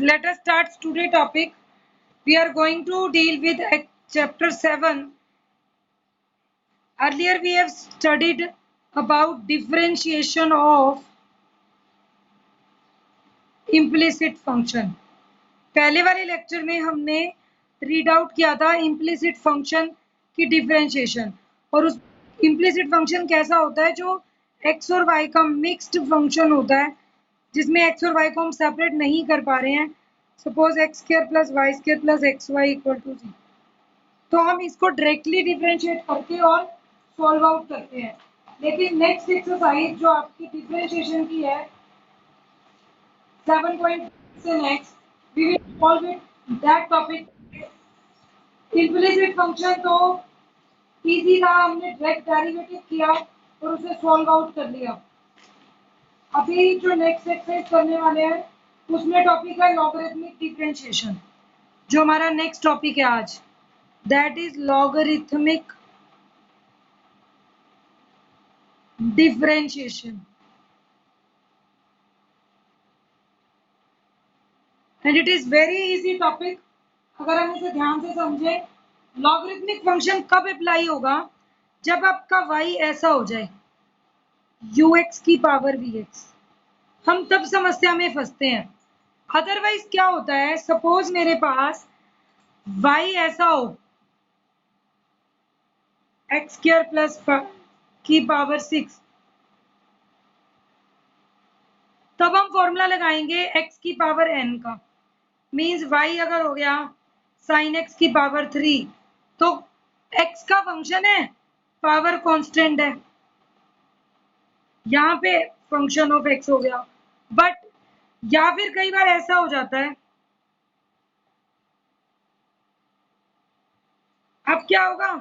Let us start today topic. We are going to deal with chapter 7. Earlier we have studied about differentiation of implicit function. पहले वाले lecture में हमने read out किया था implicit function की differentiation, और उस implicit function कैसा होता है जो x और y का मिक्स्ड फंक्शन होता है, जिसमें x और y को हम सेपरेट नहीं कर पा रहे हैं. Suppose X square plus Y square plus X Y equal to 0, तो हम इसको डायरेक्टली डिफरेंशिएट करके और सॉल्व आउट करते हैं. लेकिन नेक्स्ट एक्सरसाइज जो आपकी डिफरेंशिएशन की है 7.6 से next, we will solve it that topic. Implicit function तो इजी था, हमने डायरेक्ट डेरिवेटिव किया और उसे सॉल्व आउट कर लिया. अभी जो नेक्स्ट एक्सरसाइज करने वाले हैं उसमें टॉपिक है लॉगरिथमिक डिफरेंशिएशन, जो हमारा नेक्स्ट टॉपिक है आज. That is logarithmic differentiation, and it is very easy topic. अगर हम इसे ध्यान से समझें, लॉगरिथमिक फंक्शन कब अप्लाई होगा? जब आपका y ऐसा हो जाए ux की पावर vx, हम तब समस्या में फंसते हैं. अदरवाइज क्या होता है, सपोज मेरे पास y ऐसा हो एक्स स्क्वायर प्लस की पावर 6, तब हम फॉर्मूला लगाएंगे x की पावर n का. मींस y अगर हो गया साइन x की पावर 3, तो x का फंक्शन है, पावर कांस्टेंट है, यहाँ पे फंक्शन ऑफ x हो गया. बट या फिर कई बार ऐसा हो जाता है, अब क्या होगा,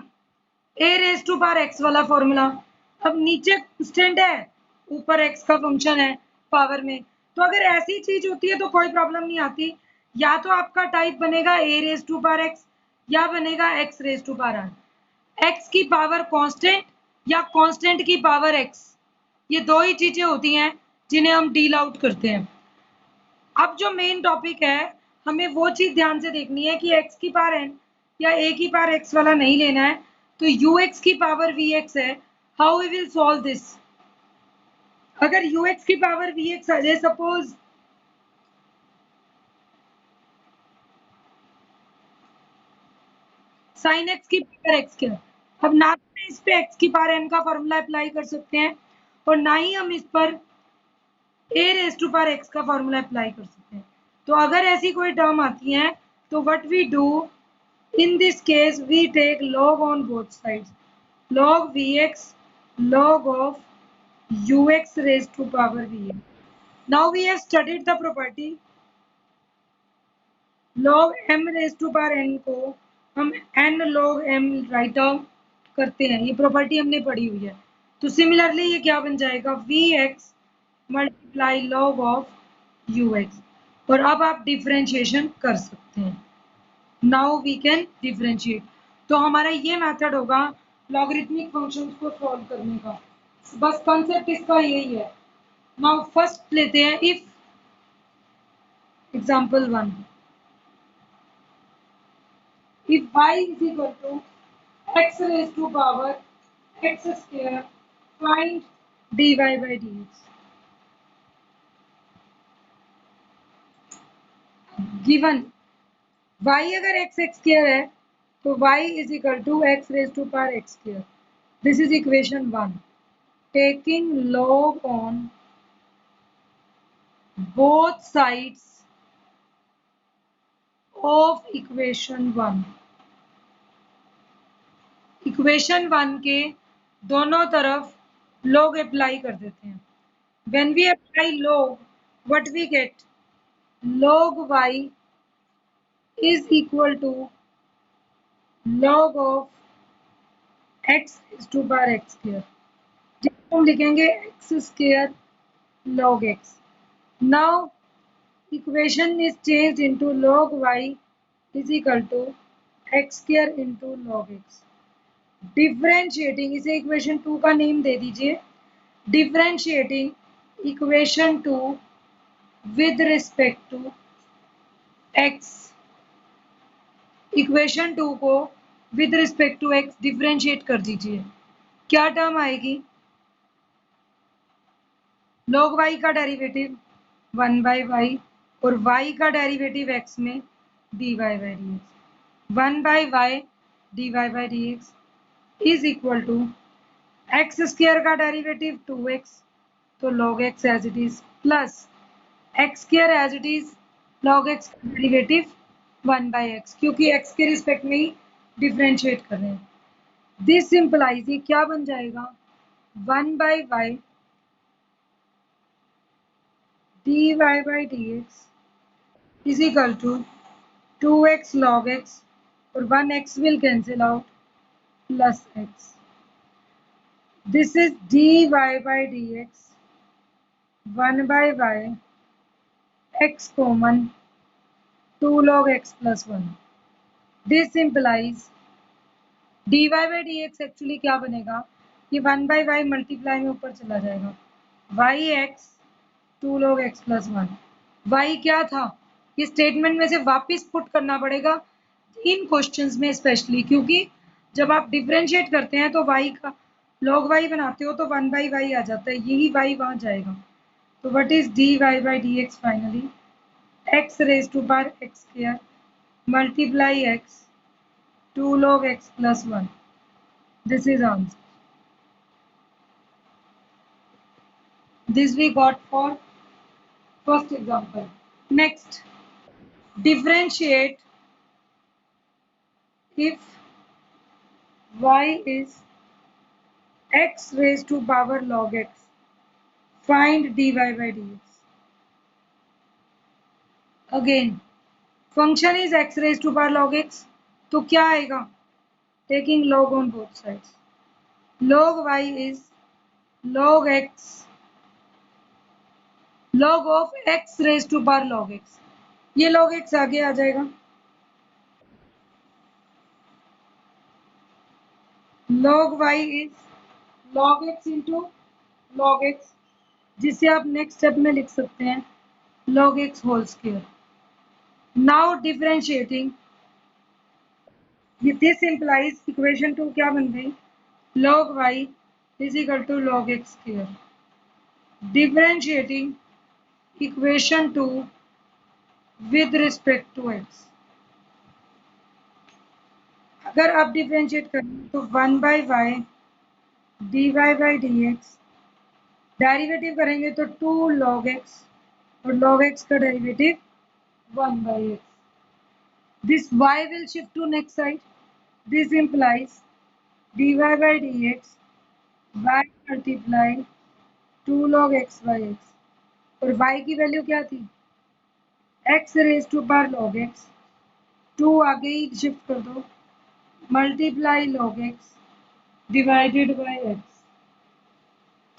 a raise to power x वाला फॉर्मूला. अब नीचे कांस्टेंट है, ऊपर x का फंक्शन है पावर में, तो अगर ऐसी चीज होती है तो कोई प्रॉब्लम नहीं आती. या तो आपका टाइप बनेगा a raise to power x या बनेगा x raise to power r. x की पावर कांस्टेंट या कांस्टेंट की पावर x, ये दो ही चीजें होती हैं जिन्हें हम डील आउट करते हैं. अब जो मेन टॉपिक है, हमें वो चीज ध्यान से देखनी है कि x की पावर n या a की पावर x वाला नहीं लेना है. तो ux की पावर vx है. How we will solve this? अगर ux की पावर vx आ जाए, सपोज साइन x की पावर x क्या, अब ना तो इस पे x की पावर n का फॉर्मूला अप्लाई कर सकते हैं और ना ही हम इस पर a raise to power x का फॉर्मूला अप्लाई कर सकते हैं. तो अगर ऐसी कोई टर्म आती है तो what we do in this case, we take log on both sides. Log vx, log of ux raised to power vn. Now we have studied the property. Log m raised to power n को हम n log m right out करते हैं, ये property हमने पढ़ी हुई है. तो सिमिलरली ये क्या बन जाएगा, vx multiply log of ux. और अब आप डिफरेंशिएशन कर सकते हैं. Now we can differentiate. तो हमारा ये मेथड होगा लॉगरिथमिक फंक्शंस को सॉल्व करने का. बस कॉन्सेप्ट इसका यही है. नाउ फर्स्ट लेते हैं if example 1. If y is equal to x raise to power x square, find dy by dx. Given y अगर x स्क्वायर है तो y is equal to x raise to power x square. This is equation 1. Taking log on both sides of equation 1. Equation 1 के दोनों तरफ log apply कर देते हैं. When we apply log, what we get? Log y is equal to log of x raised to power x square. जिसको हम लिखेंगे x square log x. Now equation is changed into log y is equal to x square into log x. Differentiating, इसे equation 2 का name दे दीजिए. Differentiating equation 2 with respect to x, equation 2 को with respect to x differentiate कर दीजिए। क्या term आएगी? log y का डेरिवेटिव 1 बाई वाई और y का डेरिवेटिव x में dy by d x. 1 by y dy by d x is equal to x square का डेरिवेटिव 2x, तो log x as it is, plus x square as it is log x का derivative 1 by x, क्योंकि x के respect में ही differentiate कर रहे हैं। दिस इम्प्लाइज ये क्या बन जाएगा? 1 by y dy by d x is equal to 2x log x और 1x will cancel out plus x. This is dy by dx 1 by y x common 2 log x plus 1. This implies dy by dx actually क्या बनेगा? ये 1 by y multiply में ऊपर चला जाएगा, yx 2 log x plus 1. y क्या था? ये स्टेटमेंट में से वापस पुट करना पड़ेगा इन क्वेश्चंस में स्पेशली, क्योंकि जब आप डिफरेंशिएट करते हैं तो y का log y बनाते हो तो 1 बाई वाई आ जाता है, यही y वहाँ जाएगा। तो what is dy by d x finally? x raise to power x square multiply x 2 log x plus 1. This is answer. This we got for first example. Next, differentiate if y is x raised to power log x. Find dy by dx. Again, function is x raised to power log x. तो क्या आएगा? Taking log on both sides. Log y is log x, log of x raised to power log x. ये log x आगे आ जाएगा। log y is log x into log x, जिसे आप next step में लिख सकते हैं log x whole square. Now differentiating, this implies equation 2 क्या बन गई? log y is equal to log x square. Differentiating equation 2 with respect to x, अगर आप डिफरेंशिएट करें तो 1 by y dy by d x, derivative करेंगे तो 2 log x और log x का derivative 1 by x. This y will shift to next side. This implies dy by dx y multiply 2 log x by x. और y की value क्या थी? x raise to power log x, 2 आगे ही shift कर दो, multiply log x divided by x।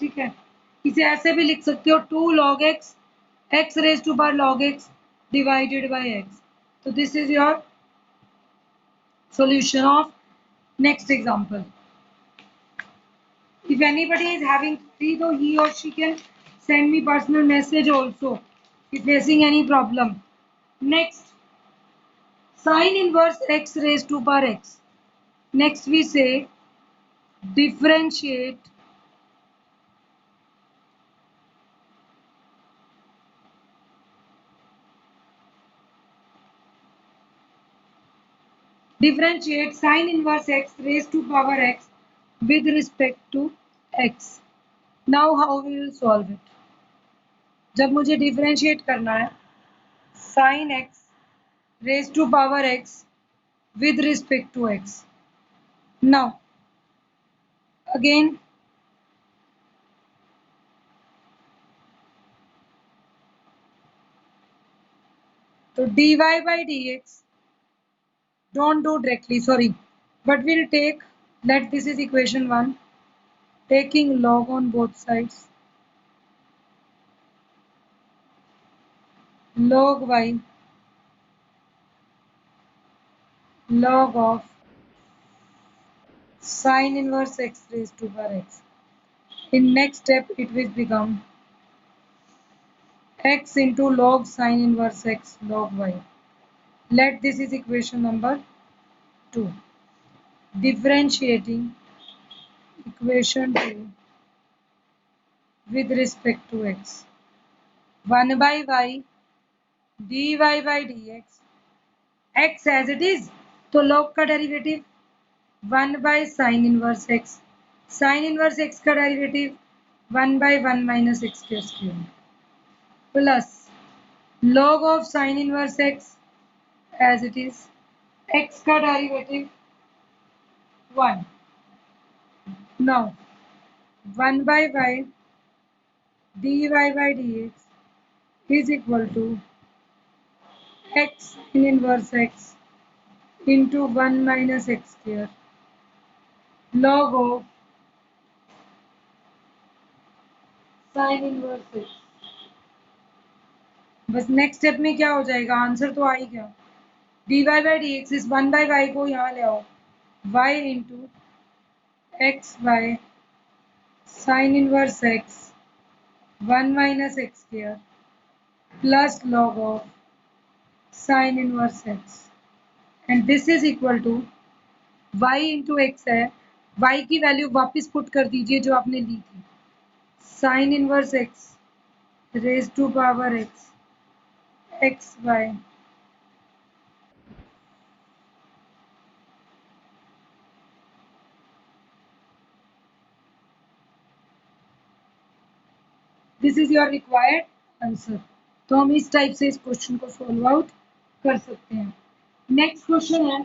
ठीक है, इसे ऐसे भी लिख सकते हो 2 log x x raised to power log x divided by x. So this is your solution of next example. If anybody is having query, though, he or she can send me personal message also if facing any problem. Next, sin inverse x raised to power x. Next we say differentiate sin inverse x raised to power x with respect to x. Now how we will solve it? जब मुझे differentiate करना है sin x raised to power x with respect to x. Now again तो dy by dx, don't do directly, sorry, but we'll take, let this is equation 1, taking log on both sides, log y log of sin inverse x raised to power x. In next step it will become x into log sin inverse x log y. Let this is equation number 2. Differentiating equation 2 with respect to x. 1 by y dy by dx x as it is, तो log का derivative 1 by sin inverse x, sin inverse x का derivative 1 by 1 minus x square plus log of sin inverse x as it is, x का derivative 1. Now 1 by y dy by dx is equal to x sin inverse x into 1 minus x square log of sin inverse x. बस next step में क्या हो जाएगा, answer तो आ ही गया. dy by dx इस 1 by y को यहाँ ले आओ, y into x by sin inverse x 1 minus x square plus log of sin inverse x, and this is equal to y into x है, y की वैल्यू वापस पुट कर दीजिए जो आपने ली थी, sin inverse x raised to power x x by this is your required answer. तो हम इस टाइप से इस क्वेश्चन को सॉल्व आउट कर सकते हैं. नेक्स्ट क्वेश्चन है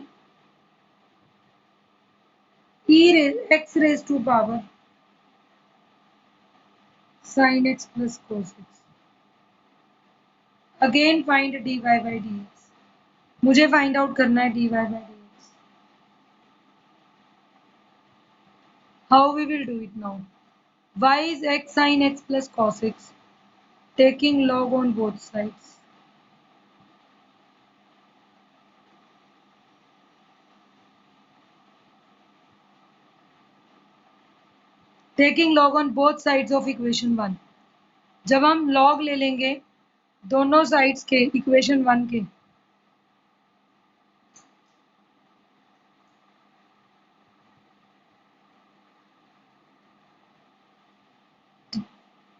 x raised to power sin x plus cos x. Again find dy by dx. मुझे फाइंड आउट करना है dy by dx. How we will do it now. y is x sin x plus cos x, taking log on both sides. Taking log on both sides of equation 1. जब हम log ले लेंगे दोनों sides के equation 1 के,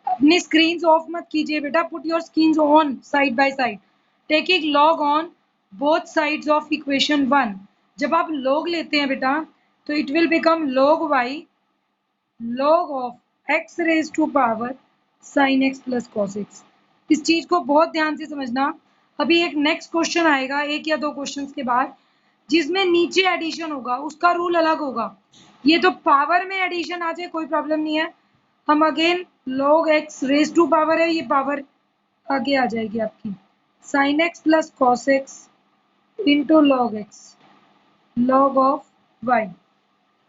अपनी screen of मत कीजिए बेटा, put your screen on side by side. Taking log on both sides of equation 1. जब आप log लेते हैं बेटा तो it will become log y log of x raise to power sin x plus cos x. इस चीज को बहुत ध्यान से समझना. अभी एक नेक्स्ट क्वेश्चन आएगा 1 या 2 क्वेश्चंस के बाद, जिसमें नीचे एडिशन होगा, उसका रूल अलग होगा. ये तो पावर में एडिशन आ जाए कोई प्रॉब्लम नहीं है. हम again log x raise to power है, ये पावर आगे आ जाएगी आपकी, sin x plus cos x into log x log of y.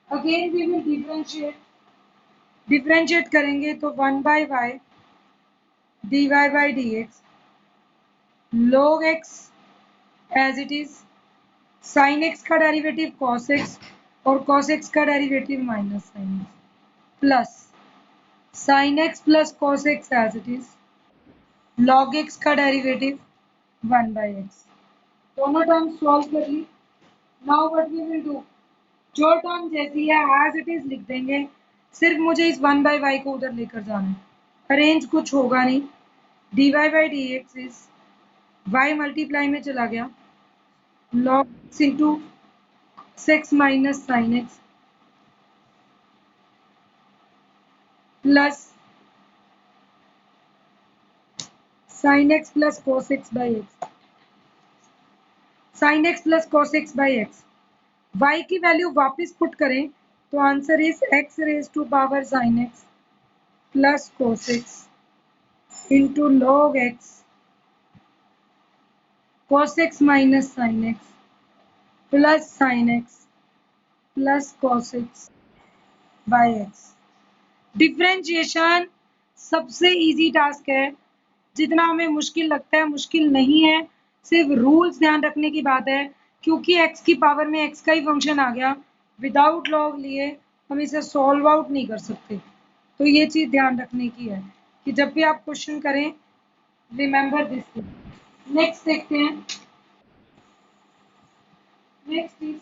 Again we will differentiate करेंगे तो 1 by y dy by dx log x as it is, sin x का derivative cos x और cos x का derivative minus sin x plus sin x plus cos x as it is log x का derivative 1 by x. दोनों term solve कर ली. Now what we will do, जो term जैसी है as it is लिख देंगे. सिर्फ मुझे इस 1 by y को उधर लेकर जाना है, अरेंज कुछ होगा नहीं. dy by dx is y multiply में चला गया log x into x minus sine x plus sin x plus cos x by x, sin x plus cos x by x. y की वैल्यू वापस पुट करें तो answer is x raise to power sin x plus cos x into log x cos x minus sin x plus sin x plus cos x by x. Differentiation सबसे easy task है, जितना हमें मुश्किल लगता है मुश्किल नहीं है. सिर्फ रूल्स ध्यान रखने की बात है, क्योंकि x की पावर में x का ही फंक्शन आ गया, विदाउट लॉग लिए हम इसे सॉल्व आउट नहीं कर सकते. तो ये चीज़ ध्यान रखने की है कि जब भी आप क्वेश्चन करें, रिमेंबर दिस. नेक्स्ट देखते हैं. Next is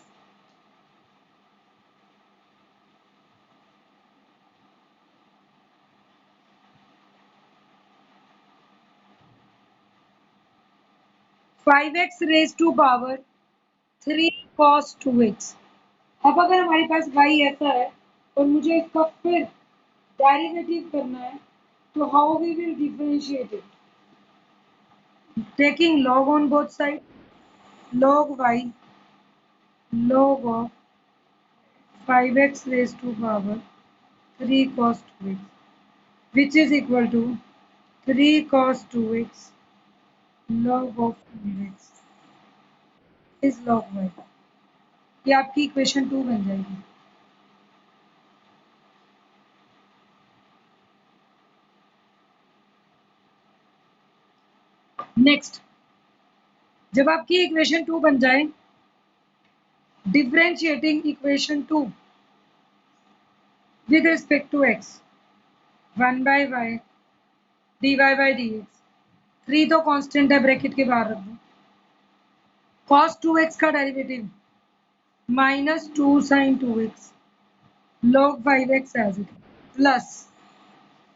5x raised to power 3 cos 2x। अब अगर हमारे पास y ऐसा है और मुझे इसका फिर डेरिवेटिव करना है, तो how we will differentiate it? Taking log on both sides, log y log of 5x raised to power 3 cos 2x, which is equal to 3 cos 2x log of 5x is log y। ये आपकी equation 2 बन जाएगी। Next, जब आपकी equation 2 बन जाए, differentiating equation 2 with respect to x, 1 by y dy by dx, 3 तो constant है, ब्रैकेट के बाहर रख दो। cos 2x का derivative minus 2 sin 2x log 5x as it plus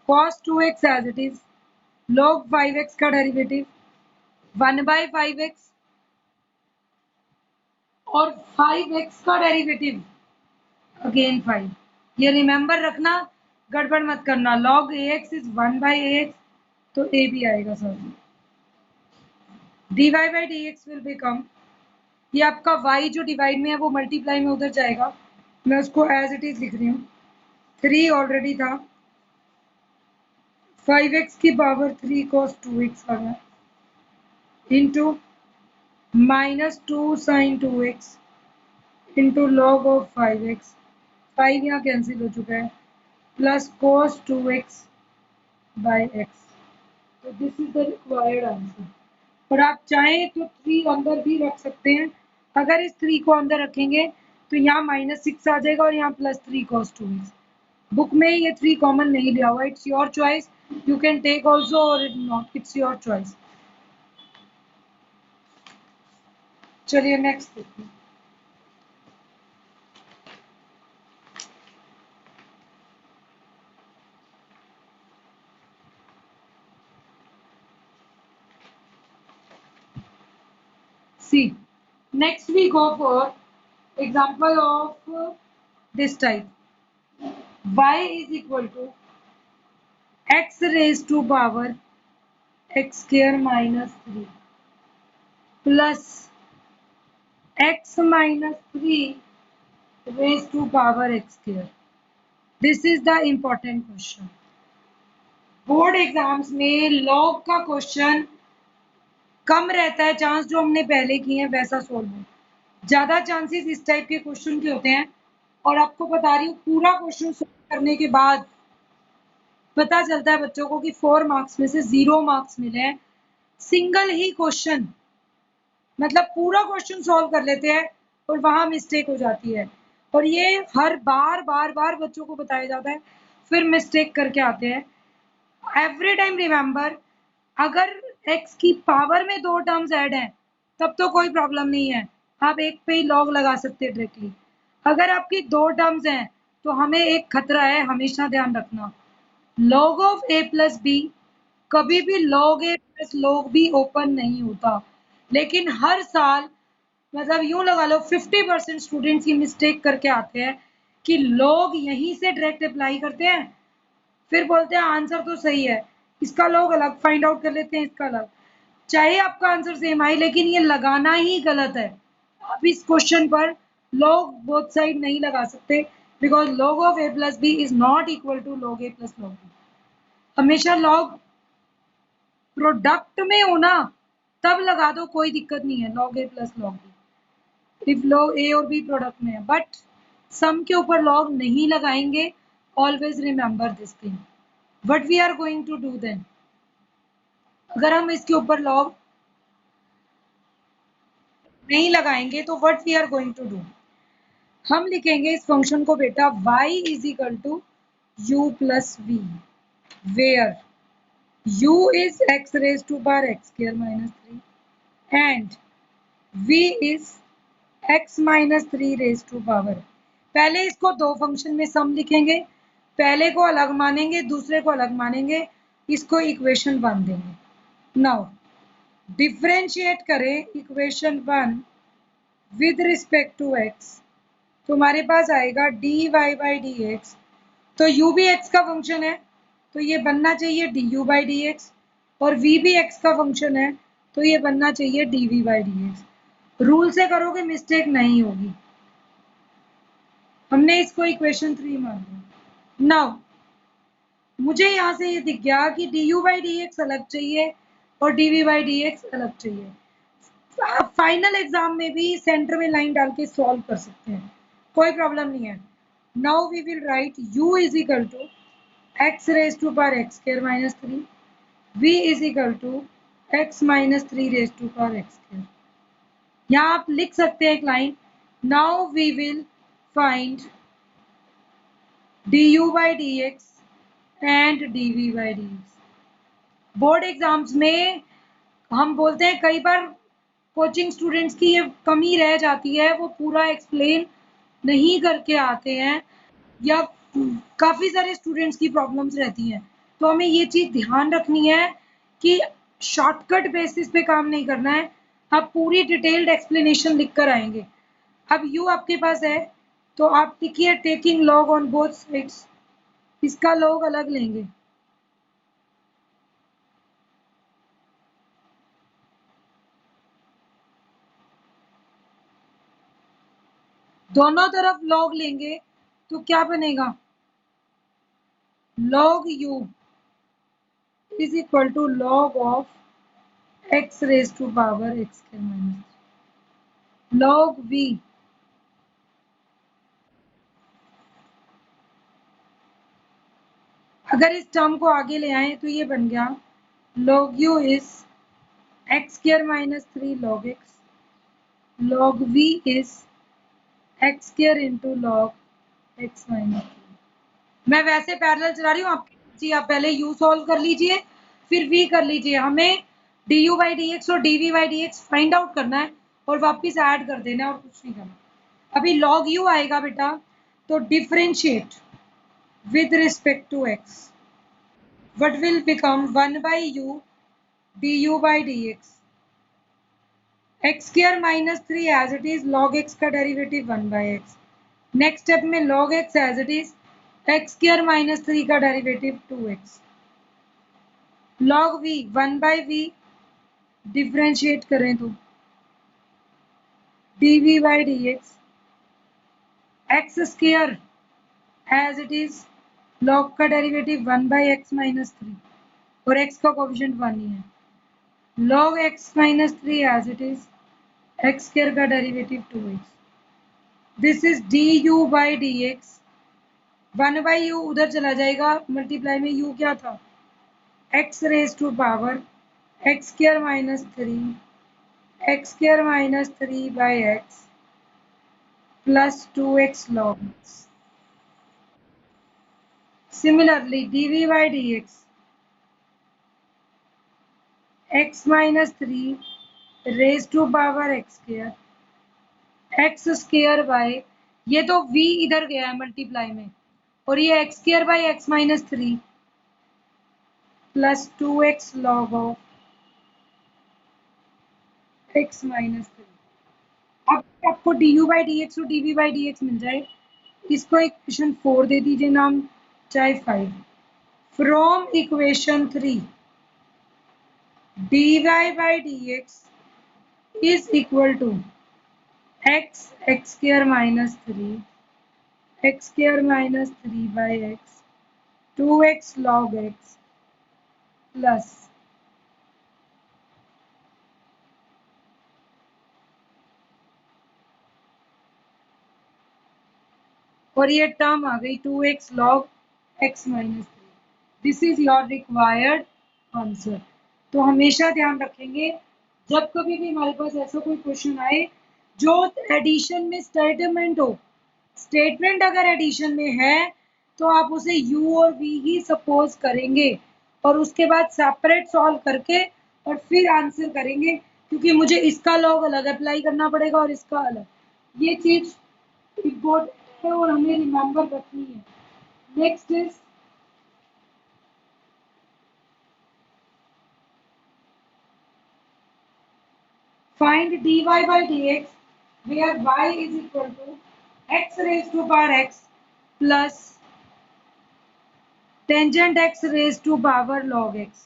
cos 2x as it is log 5x का derivative 1 by 5x और 5x का डेरिवेटिव अगेन 5। ये रिमेंबर रखना, गड़बड़ मत करना। log ax is 1 by ax, तो a भी आएगा sir. dy by dx will become, ये आपका y जो डिवाइड में है वो मल्टीप्लाई में उधर जाएगा, मैं उसको एज इट इज लिख रही हूँ। 3 ऑलरेडी था, 5x की पावर 3 cos 2x आ गया into minus 2 sin 2x into log of 5x, 5 यहाँ कैंसिल हो चुका है, plus cos 2x by x। तो this is the required answer. और आप चाहें तो 3 अंदर भी रख सकते हैं। अगर इस 3 को अंदर रखेंगे तो यहाँ -6 आ जाएगा और यहाँ +3 cos 2x। बुक में ये 3 कॉमन नहीं लिया हुआ, it's your choice, you can take also और it not, it's your choice. चलिए नेक्स्ट देखिए। See, next we go for example of this type. Y is equal to x raised to power x square minus 3 plus x minus 3 raised to power x square। This is the important question. Board exams में log का question कम रहता है, chance जो हमने पहले किए हैं वैसा सोल्व हो, ज्यादा चांसेस इस टाइप के क्वेश्चन के होते हैं। और आपको बता रही हूँ, पूरा क्वेश्चन सोल्व करने के बाद पता चलता है बच्चों को कि 4 मार्क्स में से 0 मार्क्स मिले हैं सिंगल ही क्वेश्चन। मतलब पूरा क्वेश्चन सॉल्व कर लेते हैं और वहां मिस्टेक हो जाती है, और ये हर बार बार बार बच्चों को बताया जाता है, फिर मिस्टेक करके आते हैं। एवरी टाइम रिमेंबर, अगर x की पावर में 2 टर्म्स ऐड हैं तब तो कोई प्रॉब्लम नहीं है, आप एक पे ही लॉग लगा सकते हैं डायरेक्टली। अगर आपकी 2 टर्म्स हैं तो हमें एक खतरा है, हमेशा ध्यान रखना, log of a plus b कभी भी log a plus log b open नहीं होता। लेकिन हर साल, मतलब यूं लगा लो 50% स्टूडेंट्स ये मिस्टेक करके आते हैं कि log यहीं से डायरेक्ट अप्लाई करते हैं, फिर बोलते हैं आंसर तो सही है, इसका log अलग फाइंड आउट कर लेते हैं, इसका अलग। चाहे आपका आंसर सेम आए, लेकिन ये लगाना ही गलत है। आप इस क्वेश्चन पर log बोथ साइड नहीं लगा सकते, because log of a plus b is not equal to log a plus log b। हमेशा log प्रोडक्ट में हो ना, तब लगा दो, कोई दिक्कत नहीं है, log a plus log b if log a और b प्रोडक्ट में है। बट सम के ऊपर log नहीं लगाएंगे, always remember this thing. What we are going to do then, अगर हम इसके ऊपर log नहीं लगाएंगे तो what we are going to do, हम लिखेंगे इस फंक्शन को बेटा y is equal to u plus v, where u is x raised to power x square minus 3 and v is x minus 3 raise to power. पहले इसको दो function में सम लिखेंगे, पहले को अलग मानेंगे, दूसरे को अलग मानेंगे, इसको इक्वेशन 1 देंगे। नाउ डिफरेंशिएट करें equation 1 with respect to x, तो हमारे पास आएगा dy बाई डी एक्स। तो u भी x का फंक्शन है, तो ये बनना चाहिए du बाई डी एक्स, और v भी x का फंक्शन है, तो ये बनना चाहिए dv by d x. Rule से करोगे मिस्टेक नहीं होगी। हमने इसको इक्वेशन 3 मान लिया। नाउ मुझे यहाँ से ये दिख गया कि du बाई डी एक्स अलग चाहिए और dv बाई डी एक्स अलग चाहिए। आप फाइनल एग्जाम में भी सेंटर में लाइन डाल के सॉल्व कर सकते हैं, कोई प्रॉब्लम नहीं है। Now we will write u is equal to x raise to power x square minus 3, v is equal to x minus 3 raise to power x square. यहाँ आप लिख सकते हैं एक line, now we will find du by d x and dv by d x. Board exams में हम बोलते हैं कई बार कोचिंग स्टूडेंट्स की ये कमी रह जाती है, वो पूरा एक्सप्लेन नहीं करके आते हैं, या काफ़ी सारे स्टूडेंट्स की प्रॉब्लम्स रहती हैं। तो हमें ये चीज़ ध्यान रखनी है कि शॉर्टकट बेसिस पे काम नहीं करना है, आप पूरी डिटेल्ड एक्सप्लेनेशन लिख कर आएंगे। अब यू आपके पास है, तो आप लिखिए taking log on both sides, इसका लॉग अलग लेंगे। दोनों तरफ लॉग लेंगे तो क्या बनेगा, log u is equal to log of x raised to power x square minus 3, log v अगर इस टर्म को आगे ले आए तो ये बन गया log u is x square minus 3 log x, log v is x square into log x minus 3। मैं वैसे पैरेलल चला रही हूँ आप जी, आप पहले u सॉल्व कर लीजिए फिर v कर लीजिए। हमें du बाई डी एक्स और dv by d x find out करना है और वापस ऐड कर देना है और कुछ नहीं करना। अभी log u आएगा बेटा, तो differentiate with respect to x, what will become 1 by u du by dx, x square minus 3 as it is, log x का derivative 1 by x। Next step में log x as it is, x square minus 3 का derivative 2x, log v 1 by v, differentiate करें तो dv by dx, x square as it is, log का derivative 1 by x minus 3 और x का coefficient 1 ही है, log x minus 3 as it is, x square का derivative 2x, this is du by dx। 1 by u उधर चला जाएगा, multiply में u क्या था, x raise to power x square minus 3, x square minus 3 by x plus 2x log x। Similarly, dv by dx, x minus 3 raised to power x square, x square by, ये तो v इधर गया है multiply में, और ये x square by x minus 3 plus 2x log of x minus 3। अब आपको du by dx और dv by dx मिल जाए, इसको इक्वेशन 4 दे दीजिए नाम, चाहे 5। From equation 3 dy by dx is equal to x square minus 3, x square minus 3 by x, 2x log x plus और ये टर्म आ गई 2x log x minus 3। This is your required answer. तो हमेशा ध्यान रखेंगे जब कभी भी हमारे पास ऐसा कोई क्वेश्चन आए जो एडिशन में स्टेटमेंट हो, स्टेटमेंट अगर एडिशन में है तो आप उसे u और v ही सपोज करेंगे और उसके बाद सेपरेट सॉल्व करके और फिर आंसर करेंगे, क्योंकि मुझे इसका लॉग अलग अप्लाई करना पड़ेगा और इसका अलग। ये चीज इम्पोर्टेंट है और हमें रिमेम्बर रखनी है। Next is find dy by dx where y is equal to x raised to power x plus tangent x raised to power log x.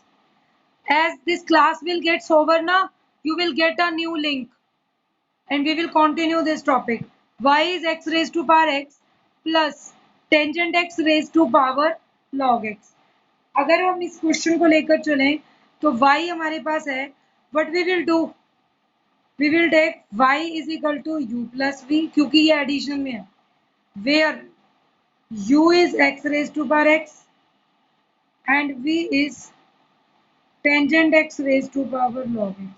As this class will get over now, you will get a new link and we will continue this topic. Y is x raised to power x plus tangent x raised to power log x. अगर हम इस question को लेकर चलें तो y हमारे पास है, what we will do, we will take y is equal to u plus v क्योंकि ये एडिशन में है, where u is x raised to power x and v is tangent x raised to power log x.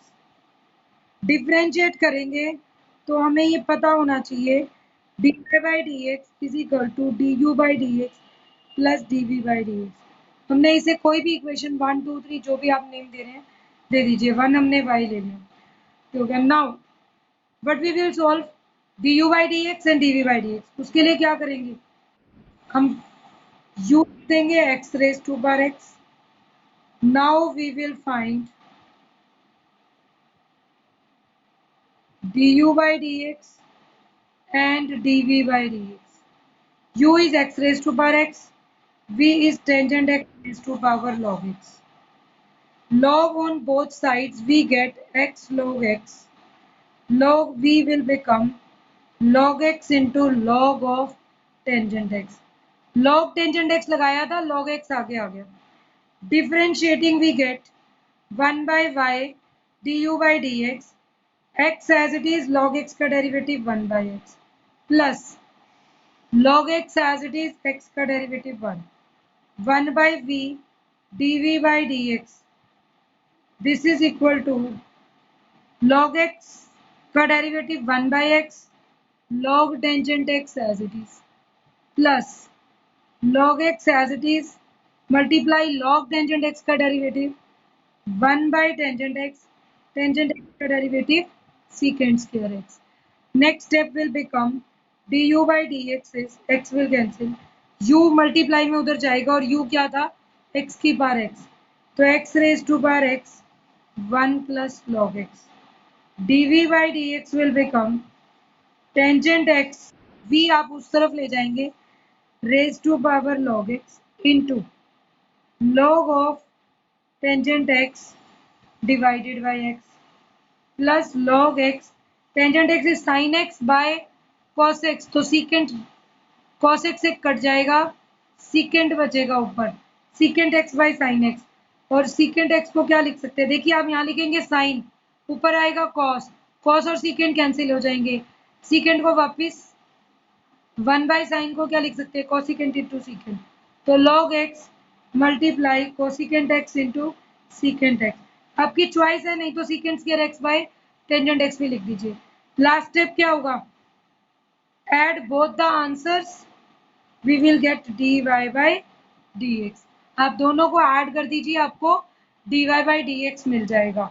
Differentiate करेंगे तो हमें ये पता होना चाहिए dy by dx is equal to du by dx plus dv by dx. हमने इसे कोई भी इक्वेशन 1 2 3 जो भी आप नेम दे रहे हैं दे दीजिए, 1 हमने y ले लिया, ठीक है। Now but we will solve du by dx and dv by dx। उसके लिए क्या करेंगे, हम u देंगे x raised to power x। Now we will find du by dx and dv by dx. U is x raised to power x, v is tangent x raised to power log x. Log on both sides we get x log x. Log v will become log x into log of tangent x. Log tangent x लगाया था, log x आगे आ गया। Differentiating we get 1 by y du by dx, x as it is, log x का derivative 1 by x plus log x as it is, x का derivative 1 by v dv by dx, this is equal to log x का derivative 1 by x log tangent x as it is plus log x as it is multiply log tangent x का derivative 1 by tangent x का derivative secant square x. Next step will become du by dx is x will cancel, u multiply में उधर जाएगा और u क्या था, x की power x, तो x raised to power x 1 plus log x. dv by dx will become tangent x, v आप उस तरफ ले जाएंगे, raised to power log x into log of tangent x divided by x plus log x, tangent x is sin x by cos x, तो secant cos x से cut जाएगा, secant बचेगा ऊपर, secant x by sin x। और secant x को क्या लिख सकते हैं, देखिए आप यहाँ लिखेंगे sin, ऊपर आएगा cos, cos और secant कैंसिल हो जाएंगे, secant को वापस 1 by sin को क्या लिख सकते हैं, cosecant into secant, तो log x multiply cosecant x into secant x। आपकी चॉइस है, नहीं तो secant square x by tangent x भी लिख दीजिए। लास्ट स्टेप क्या होगा, add both the answers, we will get dy by dx। आप दोनों को ऐड कर दीजिए, आपको dy by dx मिल जाएगा।